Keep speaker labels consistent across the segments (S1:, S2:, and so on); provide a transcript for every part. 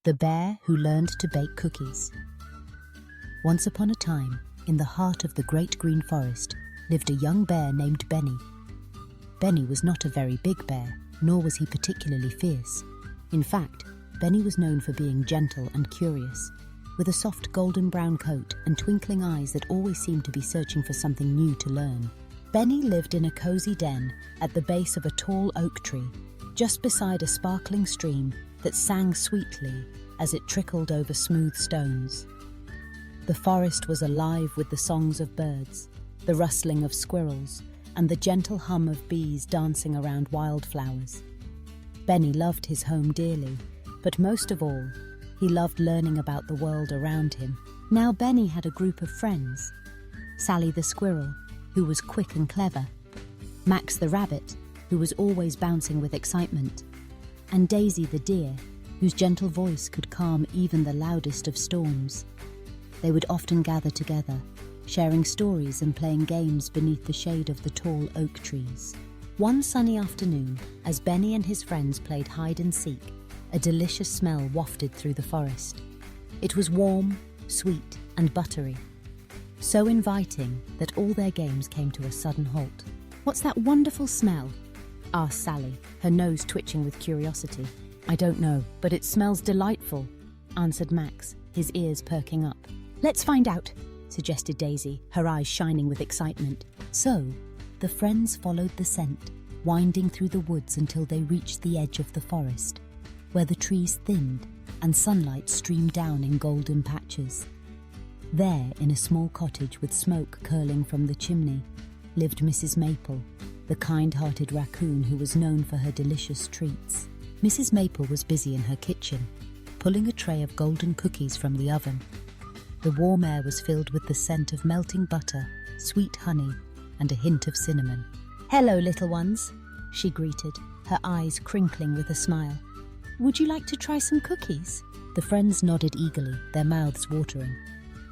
S1: The Bear Who Learned to Bake Cookies. Once upon a time, in the heart of the great green forest, lived a young bear named Benny. Benny was not a very big bear, nor was he particularly fierce. In fact, Benny was known for being gentle and curious, with a soft golden brown coat and twinkling eyes that always seemed to be searching for something new to learn. Benny lived in a cozy den at the base of a tall oak tree, just beside a sparkling stream that sang sweetly as it trickled over smooth stones. The forest was alive with the songs of birds, the rustling of squirrels, and the gentle hum of bees dancing around wildflowers. Benny loved his home dearly, but most of all, he loved learning about the world around him. Now Benny had a group of friends: Sally the squirrel, who was quick and clever; Max the rabbit, who was always bouncing with excitement; and Daisy the deer, whose gentle voice could calm even the loudest of storms. They would often gather together, sharing stories and playing games beneath the shade of the tall oak trees. One sunny afternoon, as Benny and his friends played hide and seek, a delicious smell wafted through the forest. It was warm, sweet, and buttery, so inviting that all their games came to a sudden halt. "What's that wonderful smell?" asked Sally, her nose twitching with curiosity. "I don't know, but it smells delightful," answered Max, his ears perking up. "Let's find out," suggested Daisy, her eyes shining with excitement. So, the friends followed the scent, winding through the woods until they reached the edge of the forest, where the trees thinned and sunlight streamed down in golden patches. There, in a small cottage with smoke curling from the chimney, lived Mrs. Maple, the kind-hearted raccoon who was known for her delicious treats. Mrs. Maple was busy in her kitchen, pulling a tray of golden cookies from the oven. The warm air was filled with the scent of melting butter, sweet honey, and a hint of cinnamon. "Hello, little ones," she greeted, her eyes crinkling with a smile. "Would you like to try some cookies?" The friends nodded eagerly, their mouths watering.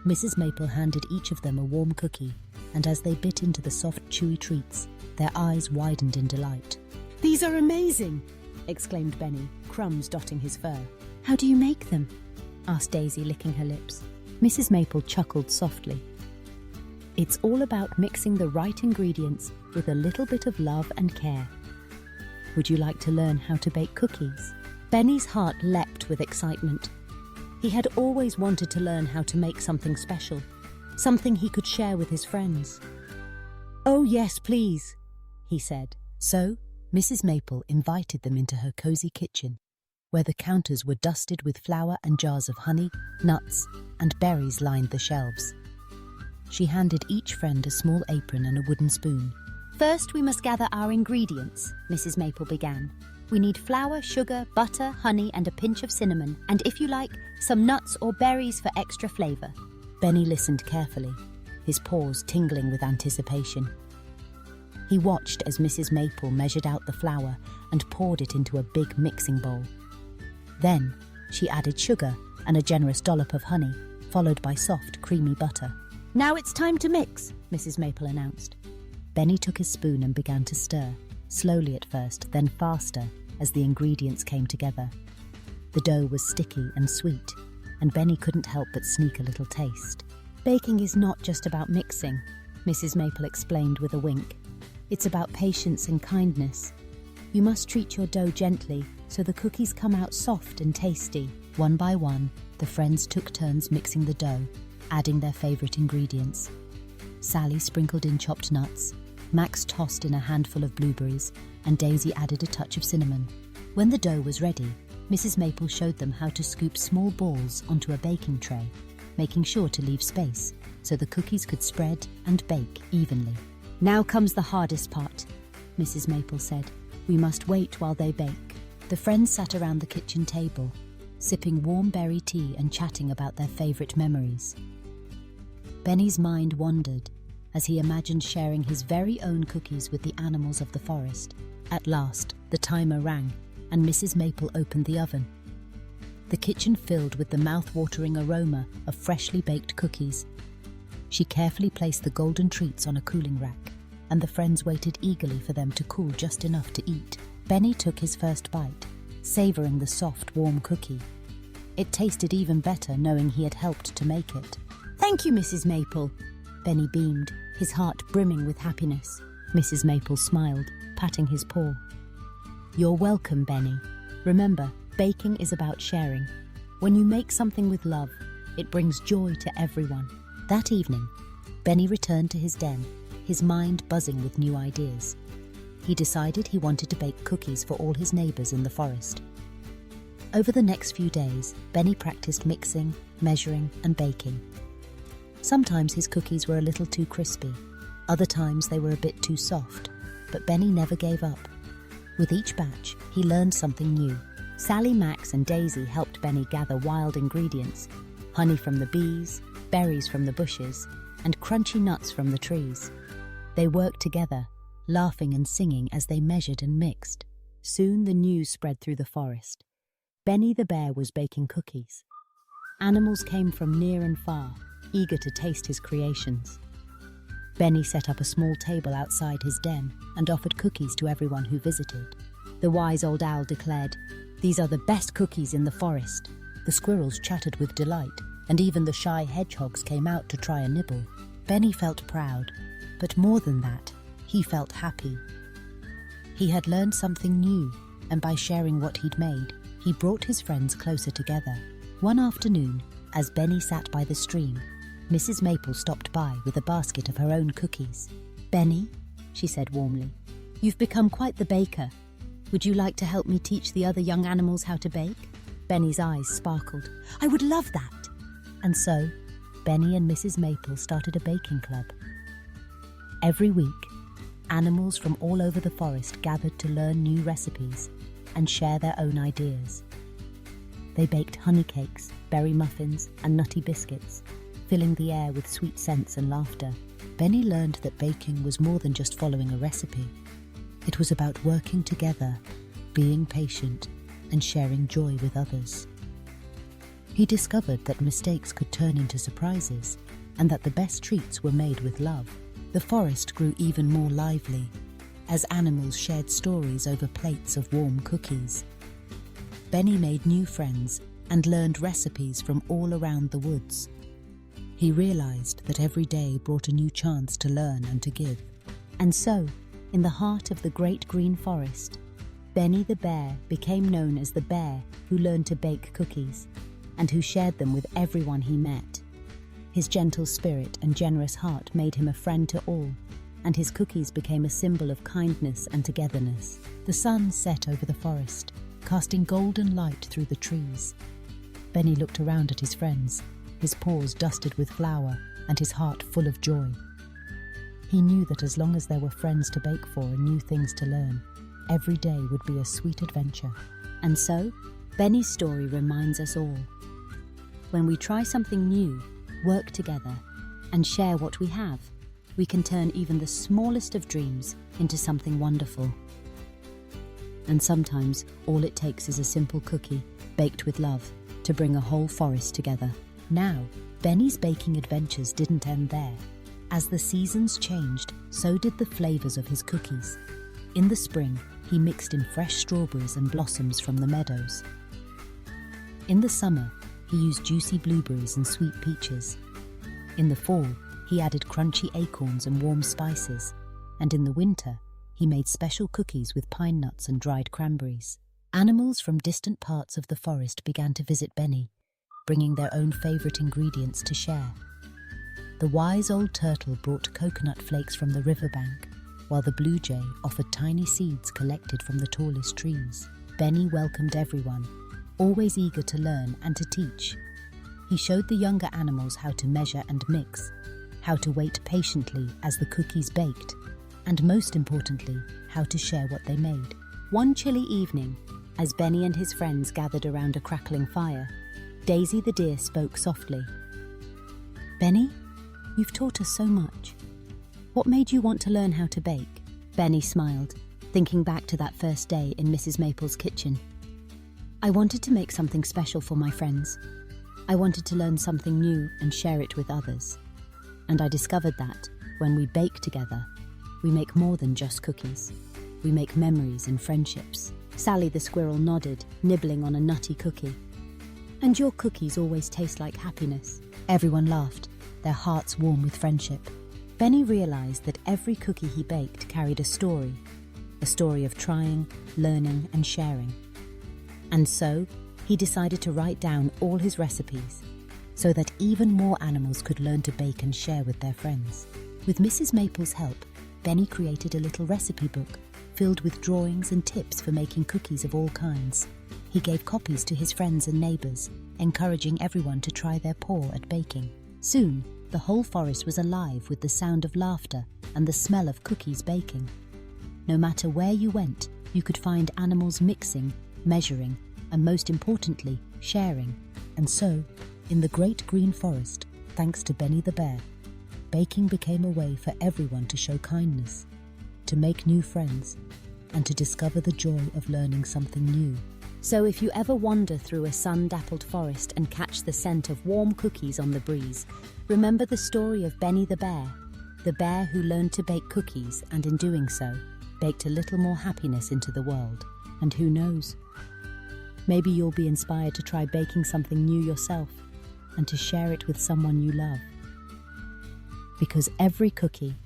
S1: Mrs. Maple handed each of them a warm cookie, and as they bit into the soft, chewy treats, their eyes widened in delight. "These are amazing!" exclaimed Benny, crumbs dotting his fur. "How do you make them?" asked Daisy, licking her lips. Mrs. Maple chuckled softly. "It's all about mixing the right ingredients with a little bit of love and care. Would you like to learn how to bake cookies?" Benny's heart leapt with excitement. He had always wanted to learn how to make something special, something he could share with his friends. "Oh yes, please," he said. So, Mrs. Maple invited them into her cozy kitchen, where the counters were dusted with flour and jars of honey, nuts, and berries lined the shelves. She handed each friend a small apron and a wooden spoon. "First, we must gather our ingredients," Mrs. Maple began. "We need flour, sugar, butter, honey, and a pinch of cinnamon, and if you like, some nuts or berries for extra flavor." Benny listened carefully, his paws tingling with anticipation. He watched as Mrs. Maple measured out the flour and poured it into a big mixing bowl. Then, she added sugar and a generous dollop of honey, followed by soft, creamy butter. "Now it's time to mix," Mrs. Maple announced. Benny took his spoon and began to stir, slowly at first, then faster, as the ingredients came together. The dough was sticky and sweet, and Benny couldn't help but sneak a little taste. "Baking is not just about mixing," Mrs. Maple explained with a wink. "It's about patience and kindness. You must treat your dough gently so the cookies come out soft and tasty." One by one, the friends took turns mixing the dough, adding their favorite ingredients. Sally sprinkled in chopped nuts, Max tossed in a handful of blueberries, and Daisy added a touch of cinnamon. When the dough was ready, Mrs. Maple showed them how to scoop small balls onto a baking tray, making sure to leave space so the cookies could spread and bake evenly. "Now comes the hardest part," Mrs. Maple said. "We must wait while they bake." The friends sat around the kitchen table, sipping warm berry tea and chatting about their favorite memories. Benny's mind wandered as he imagined sharing his very own cookies with the animals of the forest. At last, the timer rang, and Mrs. Maple opened the oven. The kitchen filled with the mouth-watering aroma of freshly baked cookies. She carefully placed the golden treats on a cooling rack, and the friends waited eagerly for them to cool just enough to eat. Benny took his first bite, savoring the soft, warm cookie. It tasted even better knowing he had helped to make it. "Thank you, Mrs. Maple." Benny beamed, his heart brimming with happiness. Mrs. Maple smiled, patting his paw. "You're welcome, Benny. Remember, baking is about sharing. When you make something with love, it brings joy to everyone." That evening, Benny returned to his den, his mind buzzing with new ideas. He decided he wanted to bake cookies for all his neighbors in the forest. Over the next few days, Benny practiced mixing, measuring, and baking. Sometimes his cookies were a little too crispy. Other times they were a bit too soft, but Benny never gave up. With each batch, he learned something new. Sally, Max, and Daisy helped Benny gather wild ingredients: honey from the bees, berries from the bushes, and crunchy nuts from the trees. They worked together, laughing and singing as they measured and mixed. Soon the news spread through the forest. Benny the bear was baking cookies. Animals came from near and far, eager to taste his creations. Benny set up a small table outside his den and offered cookies to everyone who visited. The wise old owl declared, "These are the best cookies in the forest." The squirrels chattered with delight, and even the shy hedgehogs came out to try a nibble. Benny felt proud, but more than that, he felt happy. He had learned something new, and by sharing what he'd made, he brought his friends closer together. One afternoon, as Benny sat by the stream, Mrs. Maple stopped by with a basket of her own cookies. "Benny," she said warmly, "you've become quite the baker. Would you like to help me teach the other young animals how to bake?" Benny's eyes sparkled. "I would love that!" And so, Benny and Mrs. Maple started a baking club. Every week, animals from all over the forest gathered to learn new recipes and share their own ideas. They baked honey cakes, berry muffins, and nutty biscuits, filling the air with sweet scents and laughter. Benny learned that baking was more than just following a recipe. It was about working together, being patient, and sharing joy with others. He discovered that mistakes could turn into surprises, and that the best treats were made with love. The forest grew even more lively, as animals shared stories over plates of warm cookies. Benny made new friends and learned recipes from all around the woods. He realized that every day brought a new chance to learn and to give. And so, in the heart of the great green forest, Benny the bear became known as the bear who learned to bake cookies and who shared them with everyone he met. His gentle spirit and generous heart made him a friend to all, and his cookies became a symbol of kindness and togetherness. The sun set over the forest, casting golden light through the trees. Benny looked around at his friends, his paws dusted with flour and his heart full of joy. He knew that as long as there were friends to bake for and new things to learn, every day would be a sweet adventure. And so, Benny's story reminds us all. When we try something new, work together, and share what we have, we can turn even the smallest of dreams into something wonderful. And sometimes, all it takes is a simple cookie, baked with love, to bring a whole forest together. Now, Benny's baking adventures didn't end there. As the seasons changed, so did the flavors of his cookies. In the spring, he mixed in fresh strawberries and blossoms from the meadows. In the summer, he used juicy blueberries and sweet peaches. In the fall, he added crunchy acorns and warm spices. And in the winter, he made special cookies with pine nuts and dried cranberries. Animals from distant parts of the forest began to visit Benny, bringing their own favorite ingredients to share. The wise old turtle brought coconut flakes from the riverbank, while the blue jay offered tiny seeds collected from the tallest trees. Benny welcomed everyone, always eager to learn and to teach. He showed the younger animals how to measure and mix, how to wait patiently as the cookies baked, and most importantly, how to share what they made. One chilly evening, as Benny and his friends gathered around a crackling fire, Daisy the deer spoke softly. "Benny, you've taught us so much. What made you want to learn how to bake?" Benny smiled, thinking back to that first day in Mrs. Maple's kitchen. "I wanted to make something special for my friends. I wanted to learn something new and share it with others. And I discovered that, when we bake together, we make more than just cookies. We make memories and friendships." Sally the squirrel nodded, nibbling on a nutty cookie. And your cookies always taste like happiness." Everyone laughed, their hearts warm with friendship. Benny realized that every cookie he baked carried a story of trying, learning, and sharing. And so, he decided to write down all his recipes so that even more animals could learn to bake and share with their friends. With Mrs. Maple's help, Benny created a little recipe book filled with drawings and tips for making cookies of all kinds. He gave copies to his friends and neighbors, encouraging everyone to try their paw at baking. Soon, the whole forest was alive with the sound of laughter and the smell of cookies baking. No matter where you went, you could find animals mixing, measuring, and most importantly, sharing. And so, in the great green forest, thanks to Benny the bear, baking became a way for everyone to show kindness, to make new friends, and to discover the joy of learning something new. So if you ever wander through a sun-dappled forest and catch the scent of warm cookies on the breeze, remember the story of Benny the bear who learned to bake cookies and in doing so, baked a little more happiness into the world. And who knows? Maybe you'll be inspired to try baking something new yourself and to share it with someone you love. Because every cookie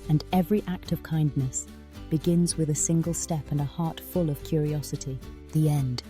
S1: and every act of kindness begins with a single step and a heart full of curiosity. The end.